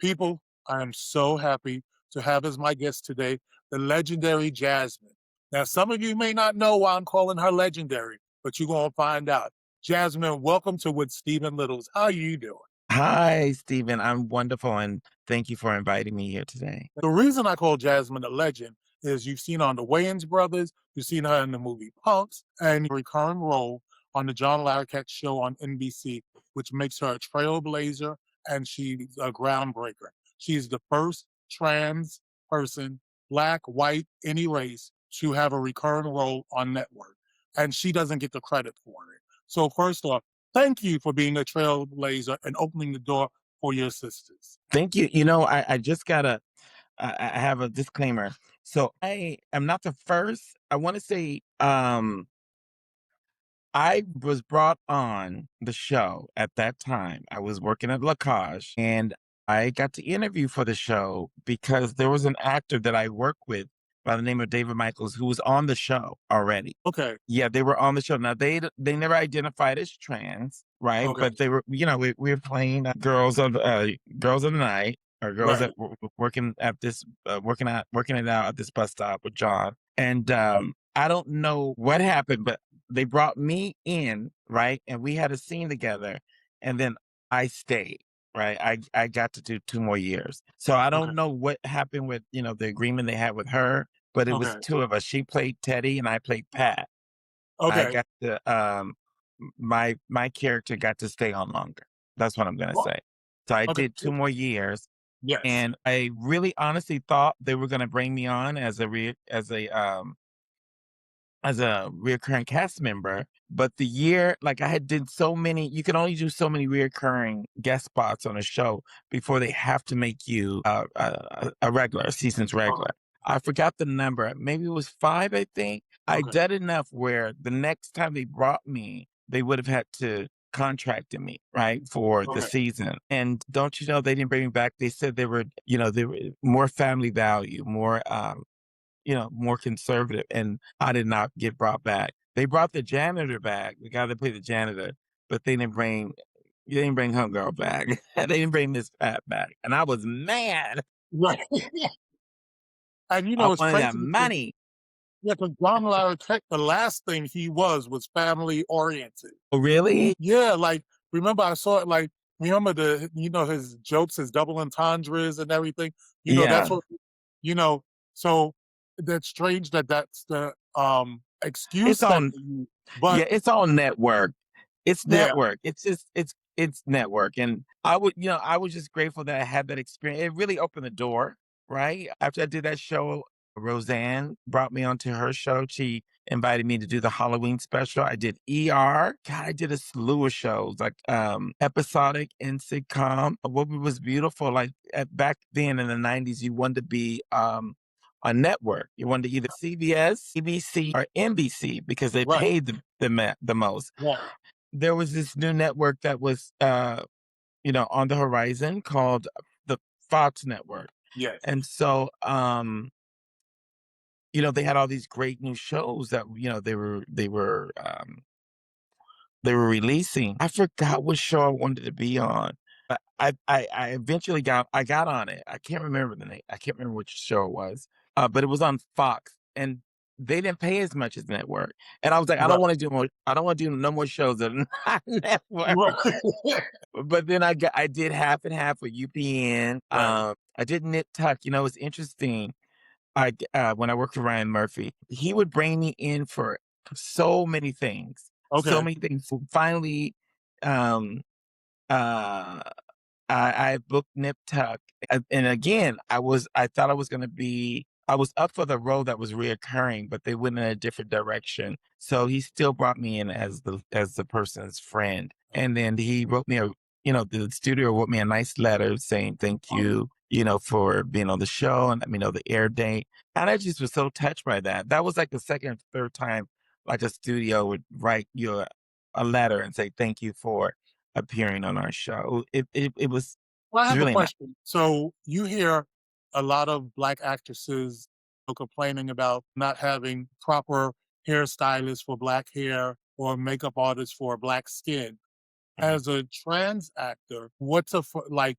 People, I am so happy to have as my guest today the legendary Jazzmun. Now, some of you may not know why I'm calling her legendary, but you're going to find out. Jazzmun, welcome to With Stephen Littles. How are you doing? Hi, Stephen. I'm wonderful, and thank you for inviting me here today. The reason I call Jasmine a legend is you've seen her on the Wayans Brothers, you've seen her in the movie Punks, and a recurring role on the John Larroquette show on NBC, which makes her a trailblazer and she's a groundbreaker. She's the first trans person, black, white, any race, to have a recurring role on network. And she doesn't get the credit for it. So first off, thank you for being a trailblazer and opening the door for your sisters. Thank you. I just I have a disclaimer. So I am not the first. I want to say, I was brought on the show at that time. I was working at Lacage and I got to interview for the show because there was an actor that I worked with by the name of David Michaels who was on the show already. Okay, Yeah, they were on the show. Now they never identified as trans, right? okay, But they were, we were playing girls of the night or girls right. that were working at this working it out at this bus stop with John. And I don't know what happened, but they brought me in, right? And we had a scene together, and then I stayed. Right. I got to do 2 more years. So I Okay. don't know what happened with, the agreement they had with her, but it was Okay. two of us. She played Teddy and I played Pat. I Okay. got to my character got to stay on longer. That's what I'm gonna Well, say. So I okay. did 2 more years, Yes. and I really honestly thought they were gonna bring me on as a reoccurring cast member. But the year, like I had did so many, you can only do so many reoccurring guest spots on a show before they have to make you a regular, a season's Okay. regular. I forgot the number. Maybe it was five, I think. I Okay. did enough where the next time they brought me, they would have had to contracted me, right, for the Okay. season. And don't you know, they didn't bring me back. They said they were more family value, more conservative, and I did not get brought back. They brought the janitor back, the guy that played the janitor, but they didn't bring homegirl back. They didn't bring Miss Pat back, and I was mad. Right. And I it's wanted that crazy because money. yeah, because John Larroquette, the last thing he was family oriented. Oh, really? Yeah, like remember I saw it like remember the his jokes, his double entendres and everything. That's Yeah. what you know. So that's strange that that's the It's excuse that on they use. But Yeah, it's on network. It's yeah, network. It's just it's network, and I was just grateful that I had that experience. It really opened the door, right? After I did that show, Roseanne brought me onto her show. She invited me to do the Halloween special. I did ER. God, I did a slew of shows like episodic and sitcom. What was beautiful, like back then in the '90s, you wanted to be a network. You wanted either CBS, ABC, or NBC because they right, paid the most. right, There was this new network that was, on the horizon called the Fox Network. yes. And so, they had all these great new shows that, they were releasing. I forgot what show I wanted to be on. But I eventually got on it. I can't remember the name. I can't remember which show it was. But it was on Fox and they didn't pay as much as network. And I was like, Right, I don't want to do no more shows that are not network. right. But then I did half and half with UPN. Right. I did Nip Tuck. It's interesting. When I worked for Ryan Murphy, he would bring me in for so many things, so Okay. many things. So finally, um, uh, I booked Nip Tuck, and again, I thought I was up for the role that was reoccurring, but they went in a different direction. So he still brought me in as the person's friend, and then he wrote me the studio wrote me a nice letter saying thank you, for being on the show and let me know the air date. And I just was so touched by that. That was like the second or third time, like a studio would write you a letter and say thank you for appearing on our show. Well, I It's have a really nice. question. So you hear a lot of black actresses complaining about not having proper hairstylists for black hair or makeup artists for black skin. Mhm. As a trans actor, what's like?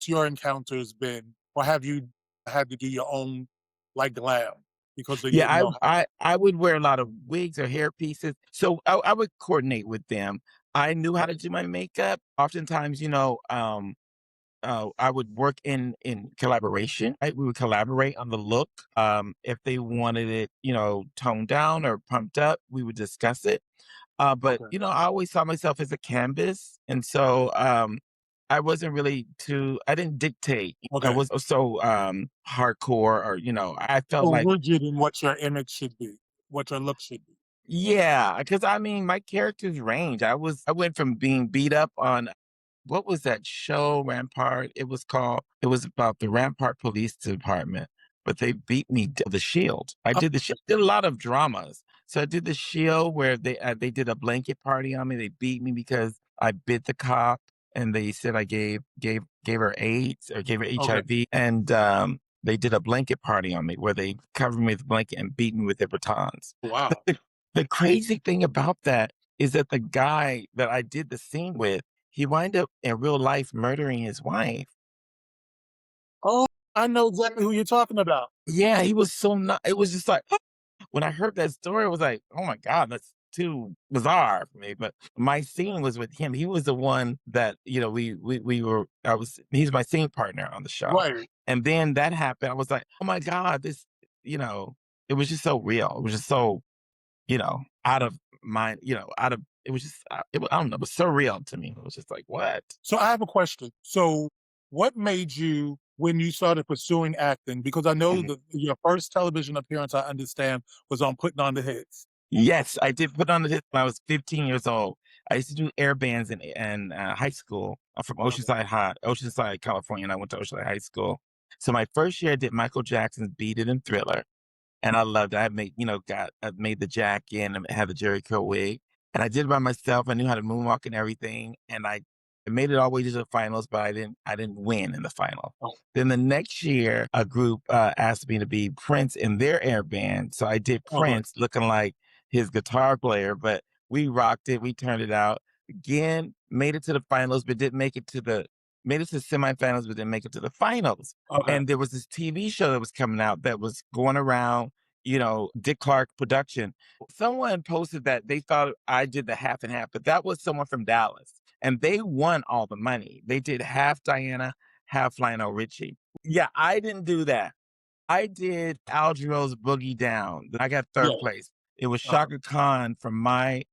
your encounters been, or have you had to do your own like glam because of Yeah, you know? I would wear a lot of wigs or hair pieces, so I would coordinate with them. I knew how to do my makeup. Oftentimes, I would work in collaboration. We would collaborate on the look. If they wanted it, toned down or pumped up, we would discuss it. But Okay, I always saw myself as a canvas, and so I wasn't really too. I didn't dictate. I okay. was so hardcore, or I felt So like rigid in what your image should be, what your look should be. yeah, because I mean, my characters range. I went from being beat up on what was that show, Rampart? It was about the Rampart Police Department, but they beat me to the Shield. I Oh, did the Shield, did a lot of dramas. So I did the Shield where they did a blanket party on me. They beat me because I bit the cop, and they said I gave her AIDS or gave her okay. HIV, and they did a blanket party on me where they covered me with a blanket and beat me with their batons. But Wow. the crazy thing about that is that the guy that I did the scene with, he wind up in real life murdering his wife. Oh, I know exactly who you're talking about. Yeah, he was so not it was just like, when I heard that story, I was like, "Oh my god, that's too bizarre for me," but my scene was with him. He was the one that, we were I was he's my scene partner on the show. Right. And then that happened. I was like, "Oh my god, you know, it was just so real. It was just so, out of mind, out of it was just, I don't know, it was so real to me. It was just like, "What?" So I have a question. So what made you when you started pursuing acting? Because I know that your first television appearance, I understand, was on Putting on the Hits. Yes, I did put on the hip when I was 15 years old. I used to do air bands in high school. I'm from Okay. Oceanside, California, and I went to Oceanside High School. So my first year, I did Michael Jackson's "Beat It" and "Thriller." And I loved it. I made the jacket and had the Jerry curl wig, and I did it by myself. I knew how to moonwalk and everything, and I made it all the way to the finals, but I didn't win in the final. Oh, Then the next year, a group asked me to be Prince in their air band, so I did okay. Prince, looking like his guitar player, but we rocked it. We turned it out. Again, made it to the finals, but didn't make it to the made it to the semifinals, but didn't make it to the finals. Okay. And there was this TV show that was coming out that was going around, Dick Clark production. Someone posted that they thought I did the half and half, but that was someone from Dallas. And they won all the money. They did half Diana, half Lionel Richie. Yeah, I didn't do that. I did Al Jarreau's Boogie Down. I got Yeah. third place. It was Uh-huh. Shaka Khan from my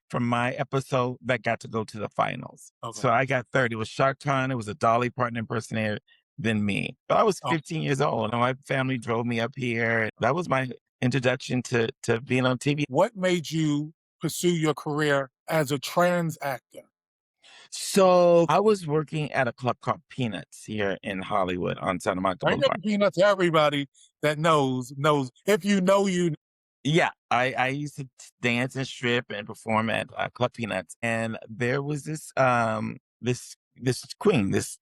episode that got to go to the finals. Okay. So I got third. It was Shaka Khan. It was a Dolly Parton impersonator than me. But I was Oh, 15 years old. And my family drove me up here. That was my introduction to being on TV. what made you pursue your career as a trans actor? So I was working at a club called Peanuts here in Hollywood on Santa Monica I Boulevard. never peanuts everybody that knows. If you know, you know. Yeah, I used to dance and strip and perform at Club Peanuts, and there was this queen, this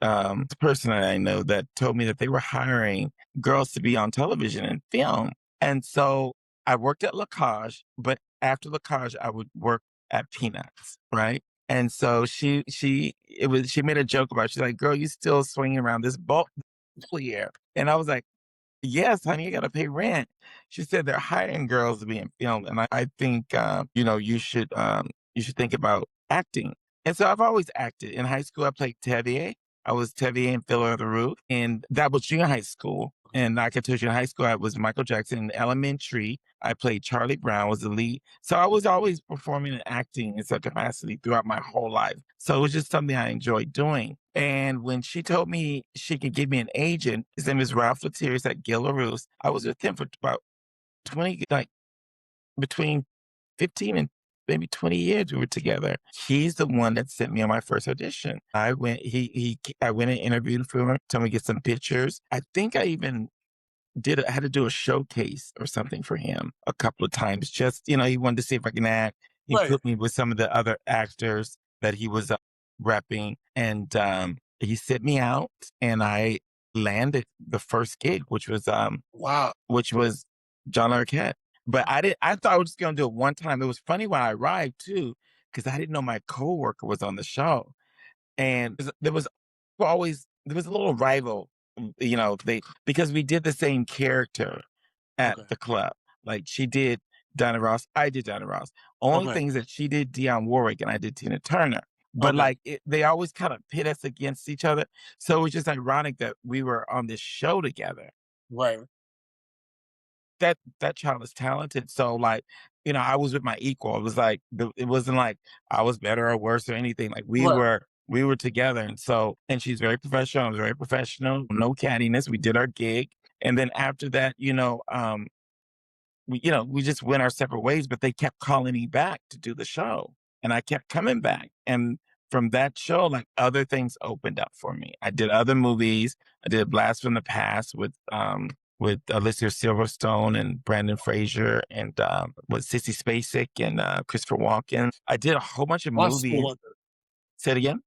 person that I know that told me that they were hiring girls to be on television and film, and so I worked at La Cage, but after La Cage, I would work at Peanuts, right? And so she made a joke about it. She's like, "Girl, you still swinging around this ball here," and I was like, "Yes, honey, you gotta pay rent." She said they're hiring girls to be in film, and I think, you should think about acting. And so I've always acted. In high school, I played Tevye. I was Tevye in Fiddler on the Roof, and that was junior high school. And like I told you, in high school, I was Michael Jackson. In elementary, I played Charlie Brown, was the lead. So I was always performing and acting in some capacity throughout my whole life. So it was just something I enjoyed doing. And when she told me she could give me an agent, his name is Ralph Latiris at Gil LaRousse. I was with him for about 20, like between 15 and maybe 20 years we were together. He's the one that sent me on my first audition. I went and interviewed for him, told me to get some pictures. I think I even I had to do a showcase or something for him a couple of times. Just, he wanted to see if I can act. He Right. put me with some of the other actors that he was repping, and he sent me out, and I landed the first gig, Wow. which was John Larroquette. But I thought I was just gonna do it one time. It was funny when I arrived too, because I didn't know my coworker was on the show. And there was always there was a little rival, they because we did the same character at Okay. the club. Like she did Donna Ross, I did Donna Ross. Only Okay. things that she did Dionne Warwick and I did Tina Turner. But Okay. like they always kind of pit us against each other. So it was just ironic that we were on this show together. Right. That child is talented. So like, I was with my equal. It was like it wasn't like I was better or worse or anything. Like Right. we were together. And she's very professional. I was very professional. No cattiness. We did our gig. And then after that, we just went our separate ways, but they kept calling me back to do the show. And I kept coming back. And from that show, like other things opened up for me. I did other movies. I did Blast from the Past with Alicia Silverstone and Brandon Fraser and with Sissy Spacek and Christopher Walken. I did a whole bunch of Oscar movies. winners. Say it again.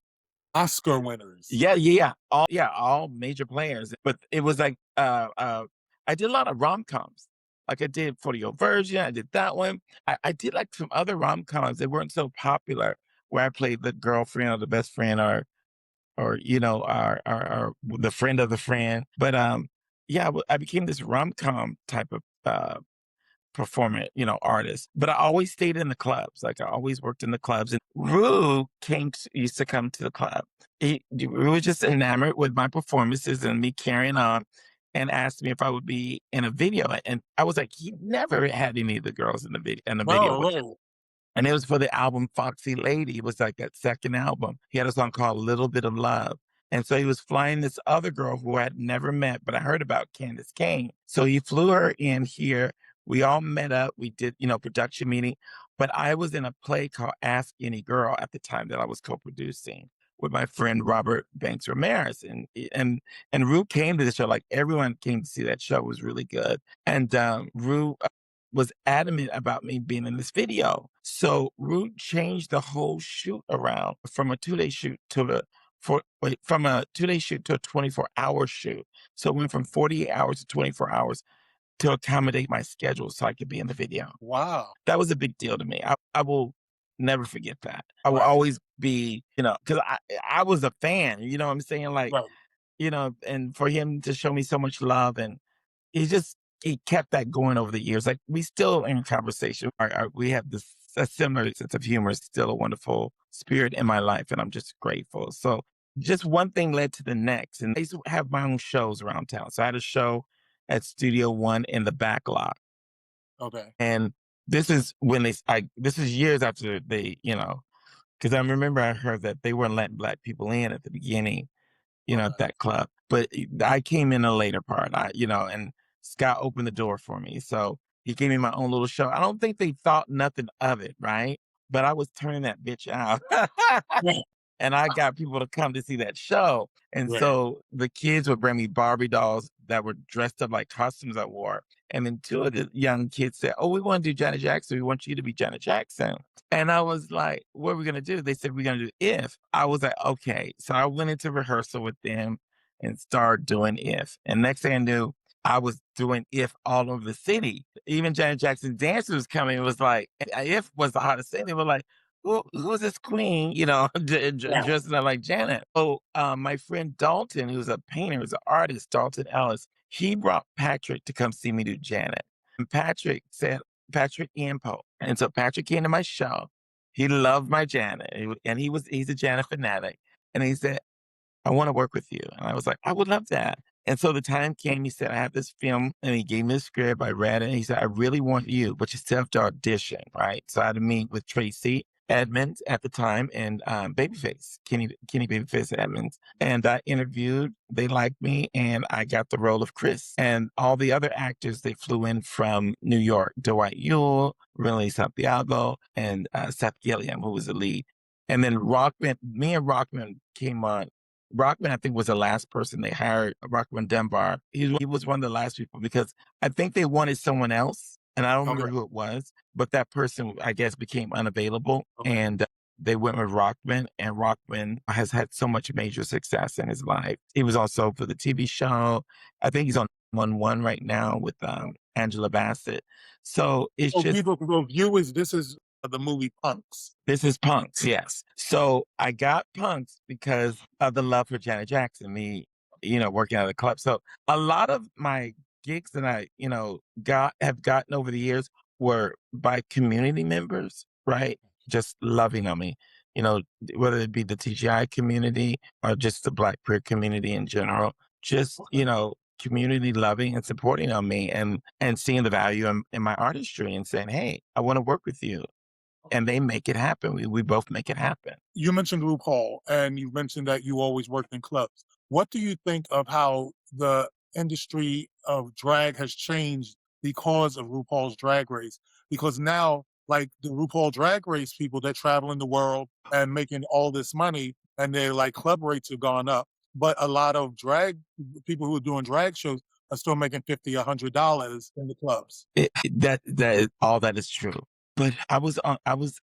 Oscar winners. Yeah. All major players. But it was like I did a lot of rom-coms. Like I did 40-Year-Old Virgin, I did that one. I did like some other rom-coms that weren't so popular where I played the girlfriend or the best friend or our the friend of the friend. But yeah, I became this rom-com type of performant, artist. But I always stayed in the clubs. Like I always worked in the clubs. And Rue used to come to the club. We were just enamored with my performances and me carrying on and asked me if I would be in a video. And I was like, he never had any of the girls in the video No, with. no. And it was for the album Foxy Lady. It was like that second album. He had a song called Little Bit of Love. And so he was flying this other girl who I had never met, but I heard about Candace Kane. So he flew her in here. We all met up. We did, production meeting. But I was in a play called Ask Any Girl at the time that I was co-producing with my friend Robert Banks Ramirez. And Rue came to the show. Like everyone came to see that show. It was really good. And Rue was adamant about me being in this video. So Root changed the whole shoot around from a 2-day shoot from a 2-day shoot to a 24-hour shoot. So it went from 48 hours to 24 hours to accommodate my schedule so I could be in the video. Wow. That was a big deal to me. I will never forget that. I will Right. always be, because I was a fan, you know what I'm saying? Like, Right. and for him to show me so much love and he kept that going over the years. Like we still in conversation. We have this a similar sense of humor. It's still a wonderful spirit in my life, and I'm just grateful. So just one thing led to the next, and I used to have my own shows around town. So I had a show at Studio One in the back lot, Okay. and this is when this is years after they, because I remember I heard that they weren't letting black people in at the beginning at Okay. that club. But I came in a later part, and Scott opened the door for me. So he gave me my own little show. I don't think they thought nothing of it, right? But I was turning that bitch out. Right. And I got people to come to see that show. And Right. so the kids would bring me Barbie dolls that were dressed up like costumes I wore. And then two of the young kids said, "Oh, we want to do Janet Jackson. We want you to be Janet Jackson." And I was like, "What are we going to do?" They said, "We're going to do If." I was like, "Okay." So I went into rehearsal with them and started doing If. And next thing I knew, I was doing If all over the city. Even Janet Jackson dancers coming. It was like, If was the hottest thing. They were like, who's this queen, Yeah. dressing up like Janet? Oh, my friend Dalton, who's a painter, who's an artist, Dalton Ellis, he brought Patrick to come see me do Janet. And Patrick said, Patrick Impo. And so Patrick came to my show. He loved my Janet. And he's a Janet fanatic. And he said, "I want to work with you." And I was like, "I would love that." And so the time came, he said, "I have this film," and he gave me the script. I read it. And he said, "I really want you, but you still have to audition," right? So I had to meet with Tracy Edmonds at the time and Babyface, Kenny Babyface Edmonds. And I interviewed, they liked me, and I got the role of Chris. And all the other actors, they flew in from New York, Dwight Yule, Renee Santiago, and Seth Gilliam, who was the lead. And then me and Rockman came on. Rockman, I think, was the last person they hired, Rockman Dunbar. He was one of the last people because I think they wanted someone else, and I don't Okay. remember who it was, but that person, I guess, became unavailable, Okay. and they went with Rockman, and Rockman has had so much major success in his life. He was also for the TV show. I think he's on One right now with Angela Bassett. So it's So just people can go view is this is The movie Punks. This is Punks, yes. So I got Punks because of the love for Janet Jackson, me, working at a club. So a lot of my gigs that I, have gotten over the years were by community members, right? Just loving on me, whether it be the TGI community or just the Black queer community in general, just, community loving and supporting on me and seeing the value in my artistry and saying, hey, I want to work with you, and they make it happen. We both make it happen. You mentioned RuPaul, and you mentioned that you always worked in clubs. What do you think of how the industry of drag has changed because of RuPaul's Drag Race? Because now, like the RuPaul Drag Race people, they're traveling the world and making all this money, and their like club rates have gone up. But a lot of drag people who are doing drag shows are still making $50, $100 in the clubs. That is all that is true. But I was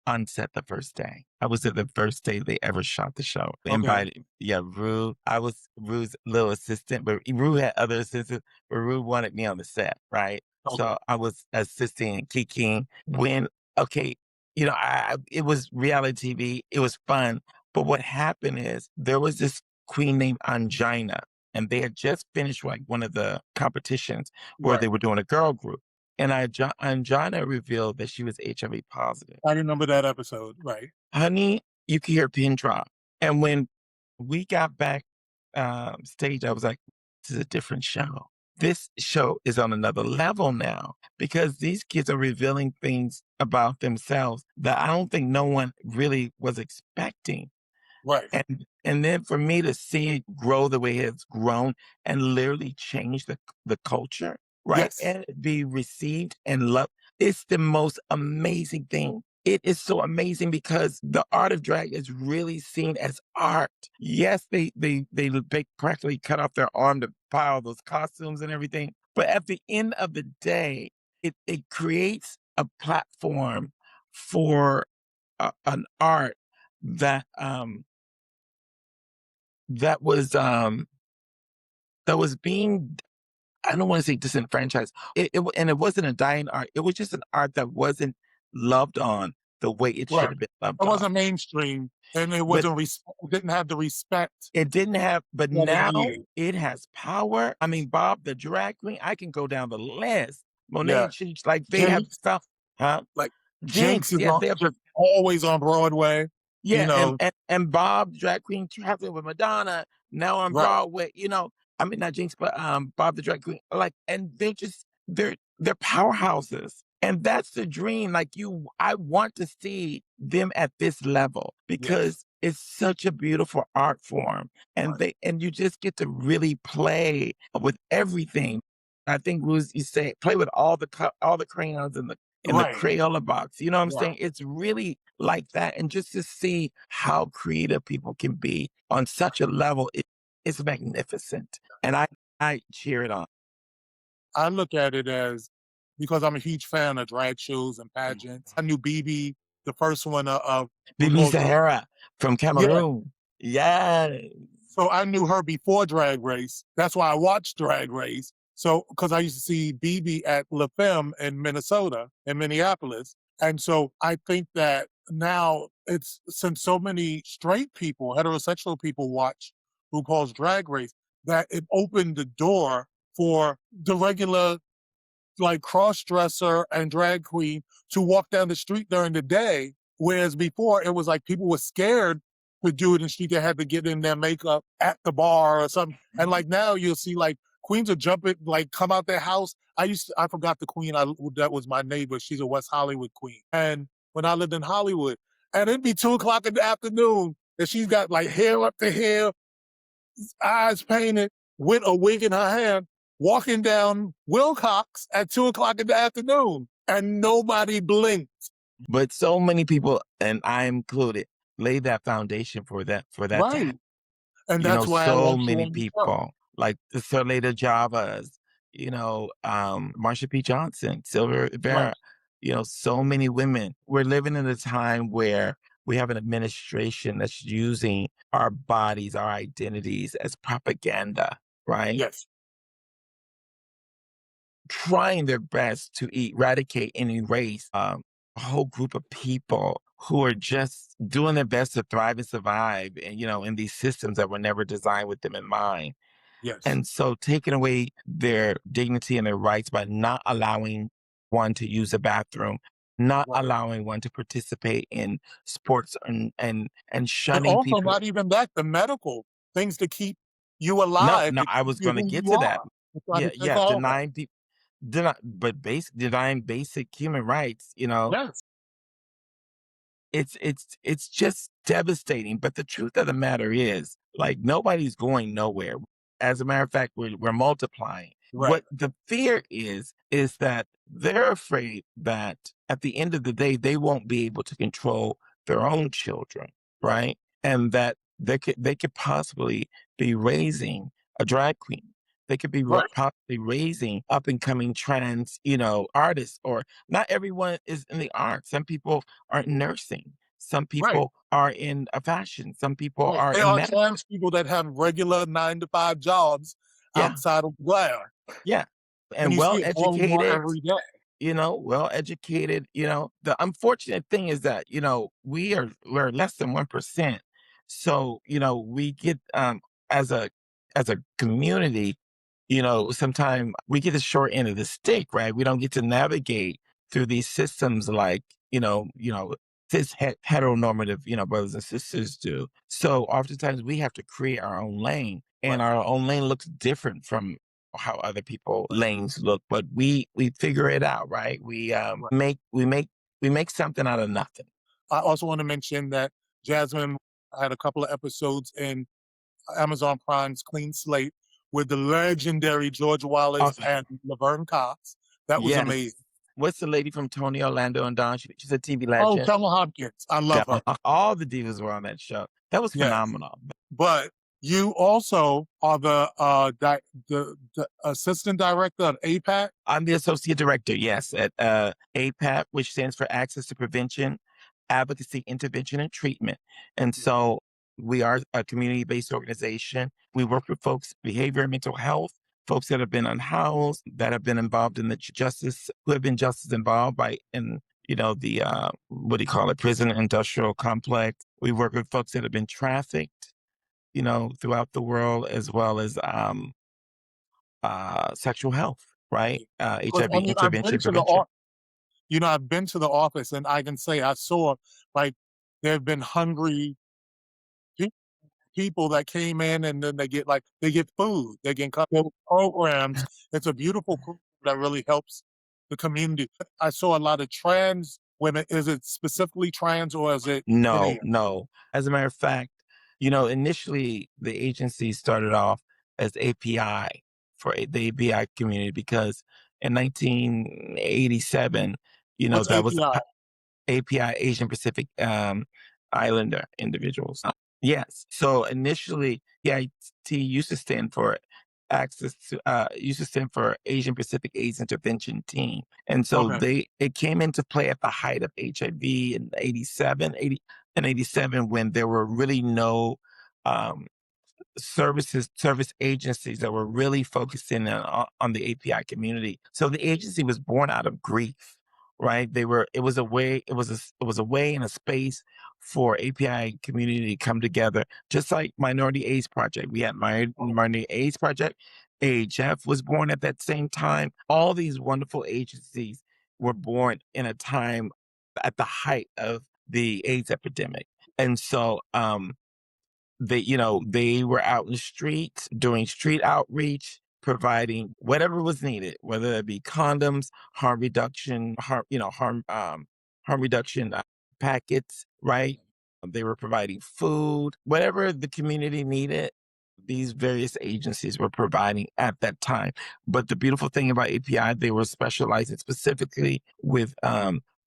on set the first day. I was at the first day they ever shot the show. They Okay. invited, yeah, Rue. I was Rue's little assistant, but Rue had other assistants, but Rue wanted me on the set, right? Okay. So I was assisting Kiki when, okay, it was reality TV. It was fun. But what happened is there was this queen named Angina, and they had just finished like one of the competitions where Right. they were doing a girl group. And Angina revealed that she was HIV positive. I remember that episode. Right. Honey, you could hear a pin drop. And when we got back stage, I was like, this is a different show. This show is on another level now because these kids are revealing things about themselves that I don't think no one really was expecting. Right. And then for me to see it grow the way it's grown and literally change the culture, right? Yes. And be received and loved, it's the most amazing thing. It is so amazing because the art of drag is really seen as art. Yes, they practically cut off their arm to buy all those costumes and everything. But at the end of the day, it creates a platform for an art that that was, um that was being, I don't wanna say disenfranchised. And it wasn't a dying art. It was just an art that wasn't loved on the way it should Right. have been It loved on. wasn't mainstream, and it But wasn't it didn't have the respect it didn't have, but that it now needed. it has power. I mean, Bob the drag queen, I can go down the list. Monet Yeah. and Cheech, like, they have Jinx, stuff. Huh? like, Jinx Jinx, is yeah, on they have. just always on Broadway, you Yeah, and know? and and Bob, drag queen traveling with Madonna, now on Right. Broadway, I mean, not Jinx, but, Bob the drag queen, like, and they're powerhouses, and that's the dream, like, I want to see them at this level Yes. because it's such a beautiful art form, and Right. you just get to really play with everything. I think was you say play with all the crayons in the Right. Crayola box, you know what I'm Right. saying? It's really like that, and just to see how creative people can be on such a level, it's magnificent, and I cheer it on. I look at it as because I'm a huge fan of drag shows and pageants. I knew BB, the first one of Bibi RuPaul's. Sahara from Yeah. Cameroon. Yes. So I knew her before Drag Race. That's why I watched Drag Race. So, because I used to see BB at La Femme in Minnesota, in Minneapolis. And so I think that now it's since so many straight people, heterosexual people watch RuPaul's Drag Race, that it opened the door for the regular like cross dresser and drag queen to walk down the street during the day. Whereas before it was like people were scared to do it in the street. They had to get in their makeup at the bar or something. And like now you'll see like queens are jumping, like come out their house. I forgot the queen that was my neighbor. She's a West Hollywood queen. And when I lived in Hollywood, and it'd be 2 o'clock in the afternoon, and she's got like hair up to hair, eyes painted, with a wig in her hand, walking down Wilcox at 2 o'clock in the afternoon, and nobody blinked. But so many people, and I included, laid that foundation for that to happen. Right. And that's why I So want you many on the show. people, like the Soledad Javas, Marsha P. Johnson, Silver Right. Rivera, so many women. We're living in a time where we have an administration that's using our bodies, our identities as propaganda, right? Yes. Trying their best to eradicate and erase whole group of people who are just doing their best to thrive and survive, and in these systems that were never designed with them in mind. Yes. And so taking away their dignity and their rights by not allowing one to use a bathroom, not Right. allowing one to participate in sports, and And shunning also people. not even that, the medical things to keep you No, alive, no, to I keep was you going to who get you to that. are. They try Yeah, to take yeah, all that. denying people, denying basic human rights. Yes. It's just devastating, but the truth of the matter is, like, nobody's going nowhere. As a matter of fact, we're multiplying. Right. What the fear is that they're afraid that at the end of the day, they won't be able to control their own children, Right. right? And that they could possibly be raising a drag queen. They could be Right. possibly raising up and coming trans, artists. Or not everyone is in the arts. Some people are in nursing. Some Right. people are in a fashion. Some people Right. are There in are medical. trans people that have regular 9 to 5 jobs Yeah, outside of glare, yeah. and And you see well it more and more educated, every day. well educated. The unfortunate thing is that, we're less than 1%. So, we get, as a community, sometimes we get the short end of the stick, right? We don't get to navigate through these systems like, cis heteronormative, brothers and sisters do. So oftentimes we have to create our own lane, and Right. our own lane looks different from how other people lanes look, but we figure it out, right? We Right. make something out of nothing. I also want to mention that Jasmine had a couple of episodes in Amazon Prime's Clean Slate with the legendary George Wallace Also, and Laverne Cox. That was yes. amazing. What's the lady from Tony Orlando and Don? She's a TV Oh, legend. Thelma Hopkins. I love her. All the divas were on that show. That was Yes. phenomenal. But you also are the assistant director of APAC. I'm the associate director, yes, at APAP, which stands for Access to Prevention, Advocacy, Intervention, and Treatment. And so we are a community based organization. We work with folks, behavior and mental health, folks that have been unhoused, that have been involved in the justice, who have been justice involved in the what do you call it, prison industrial complex. We work with folks that have been trafficked, throughout the world, as well as sexual health, right? Because HIV I mean, I've been intervention to the prevention. I've been to the office, and I can say I saw, like, there have been hungry pe- people that came in, and then they get food, they get couple programs. It's a beautiful program that really helps the community. I saw a lot of trans women. Is it specifically trans, or is it No, any? no. As a matter of fact, initially the agency started off as API for the API community, because in 1987, What's that was API? API, Asian Pacific Islander individuals. Yes. So initially, the IT used to stand for Asian Pacific AIDS Intervention Team. And so Okay. it came into play at the height of HIV in 87, when there were really no um, service agencies that were really focusing on the API community. So the agency was born out of grief, right? It was a way, it was a way and a space for API community to come together, just like Minority AIDS Project. We had Minority AIDS Project. AHF was born at that same time. All these wonderful agencies were born in a time at the height of the AIDS epidemic. And so, they were out in the streets doing street outreach, providing whatever was needed, whether it be condoms, harm reduction packets, right? They were providing food, whatever the community needed. These various agencies were providing at that time. But the beautiful thing about API, they were specializing specifically with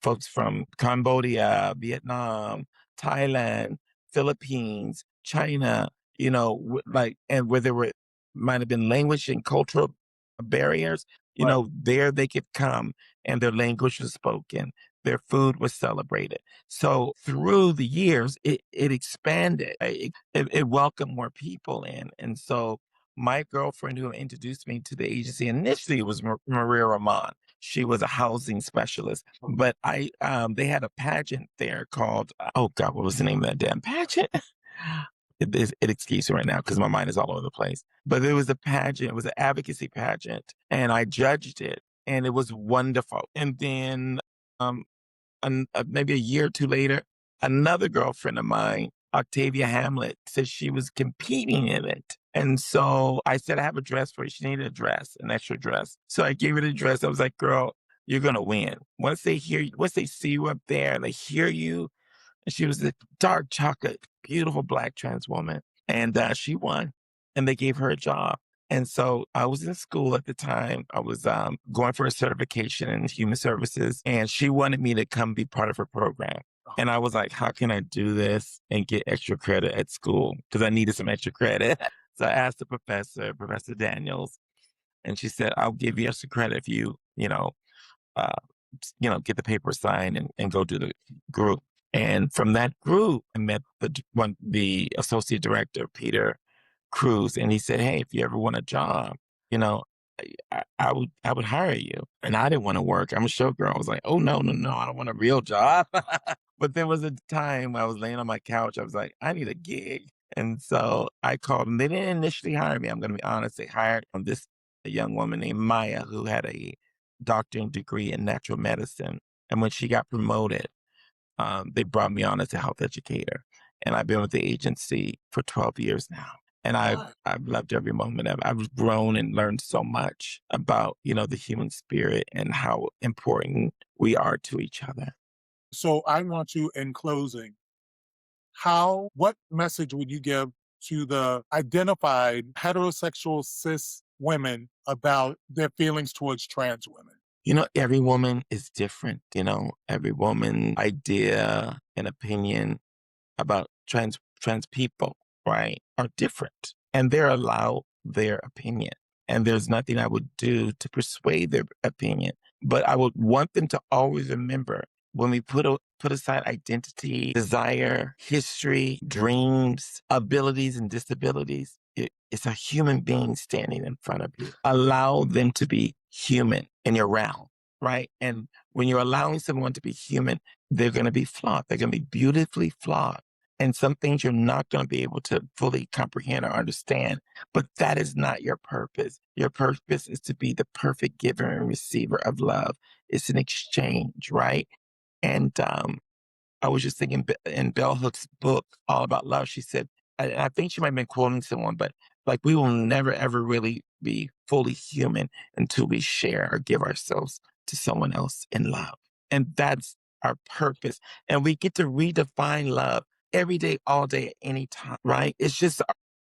folks from Cambodia, Vietnam, Thailand, Philippines, China, and where there were might have been language and cultural barriers, Right. there they could come and their language was spoken, their food was celebrated. So through the years, it expanded. Right? It welcomed more people in. And so my girlfriend who introduced me to the agency initially was Maria Ramon. She was a housing specialist, but they had a pageant there called, oh God, what was the name of that damn pageant? It excuse me right now because my mind is all over the place. But there was a pageant, it was an advocacy pageant, and I judged it, and it was wonderful. And then um, maybe a year or two later, another girlfriend of mine, Octavia Hamlet, said she was competing in it. And so I said, I have a dress for you. She needed a dress, an extra dress. So I gave her the dress. I was like, girl, you're going to win. Once they hear you, once they see you up there and they hear you, and she was a dark chocolate, beautiful black trans woman. And she won. And they gave her a job. And so I was in school at the time. I was going for a certification in human services, and she wanted me to come be part of her program. And I was like, how can I do this and get extra credit at school? Because I needed some extra credit. So I asked the professor, Professor Daniels, and she said, I'll give you extra credit if uh, get the paper signed and go to the group. And from that group, I met the associate director, Peter Cruz, and he said, "Hey, if you ever want a job, you know, I would hire you." And I didn't want to work. I'm a showgirl. I was like, "Oh no, no, no, I don't want a real job." But there was a time I was laying on my couch. I was like, "I need a gig," and so I called them. They didn't initially hire me. I'm going to be honest. They hired this a young woman named Maya who had a doctorate degree in natural medicine, and when she got promoted, they brought me on as a health educator, and I've been with the agency for 12 years now. And I've loved every moment of it. I've grown and learned so much about, the human spirit and how important we are to each other. So I want you in closing, what message would you give to the identified heterosexual cis women about their feelings towards trans women? Every woman is different, every woman idea and opinion about trans people, right, are different, and they're allowed their opinion. And there's nothing I would do to persuade their opinion, but I would want them to always remember when we put aside identity, desire, history, dreams, abilities, and disabilities. It's a human being standing in front of you. Allow them to be human in your realm, right? And when you're allowing someone to be human, they're going to be flawed. They're going to be beautifully flawed. And some things you're not going to be able to fully comprehend or understand, but that is not your purpose. Your purpose is to be the perfect giver and receiver of love. It's an exchange, right? And I was just thinking in Bell Hook's book, All About Love, she said, I think she might have been quoting someone, but like we will never, ever really be fully human until we share or give ourselves to someone else in love. And that's our purpose. And we get to redefine love every day, all day, at any time, right? It's just,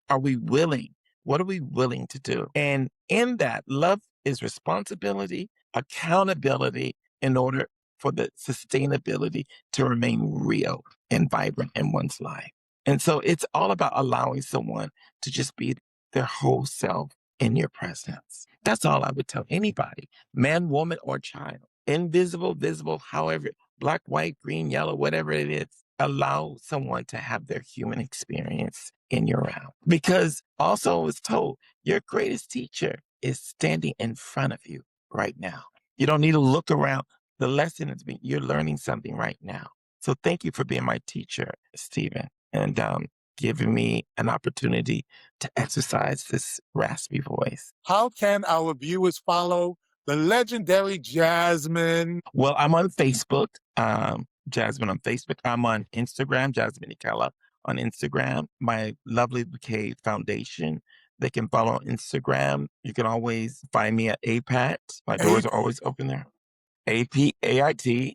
are we willing? What are we willing to do? And in that, love is responsibility, accountability in order for the sustainability to remain real and vibrant in one's life. And so it's all about allowing someone to just be their whole self in your presence. That's all I would tell anybody, man, woman, or child. Invisible, visible, however, black, white, green, yellow, whatever it is. Allow someone to have their human experience in your realm. Because also I was told your greatest teacher is standing in front of you right now. You don't need to look around. The lesson is you're learning something right now. So thank you for being my teacher, Stephen, and giving me an opportunity to exercise this raspy voice. How can our viewers follow the legendary Jazzmun? Well, I'm on Facebook, Jazzmun on Facebook. I'm on Instagram, Jazzmun Ikella on Instagram. My Lovely Bouquet Foundation. They can follow on Instagram. You can always find me at APAT. My doors are always open there. APAIT.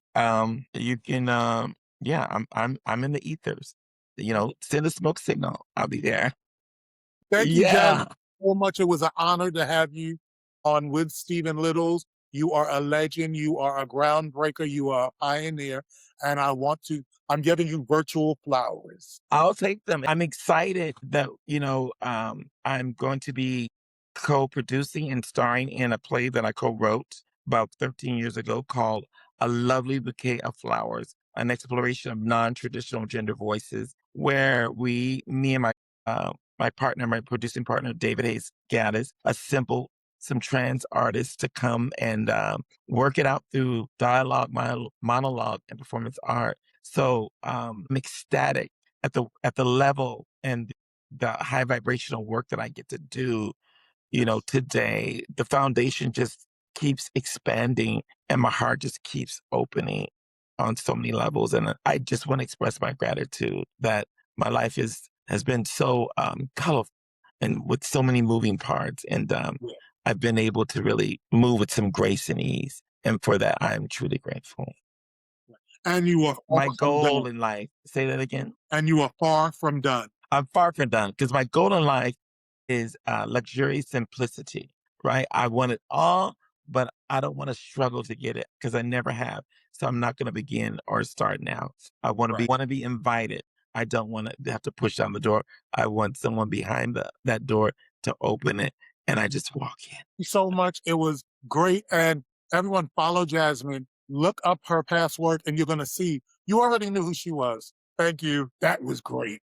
You can yeah, I'm in the ethers. Send a smoke signal. I'll be there. Thank you, Yeah. Jazz, so much. It was an honor to have you on with Stephen Littles. You are a legend. You are a groundbreaker. You are a pioneer. And I'm giving you virtual flowers. I'll take them. I'm excited that, I'm going to be co-producing and starring in a play that I co-wrote about 13 years ago called A Lovely Bouquet of Flowers, an exploration of non-traditional gender voices, where me and my my partner, my producing partner, David Hayes Gaddis, some trans artists to come and work it out through dialogue, monologue, and performance art. So I'm ecstatic at the level and the high vibrational work that I get to do, today. The foundation just keeps expanding and my heart just keeps opening on so many levels. And I just want to express my gratitude that my life has been so colorful and with so many moving parts. And Yeah. I've been able to really move with some grace and ease. And for that, I'm truly grateful. And you are far My from done. goal in life, say that again. And you are far from done. I'm far from done because my goal in life is luxurious simplicity, right? I want it all, but I don't want to struggle to get it because I never have. So I'm not going to begin or start now. I Right. want to be invited. I don't want to have to push down the door. I want someone behind that door to open it, and I just walk in. You so much. It was great. And everyone follow Jazzmun. Look up her past work and you're going to see you already knew who she was. Thank you. That was great.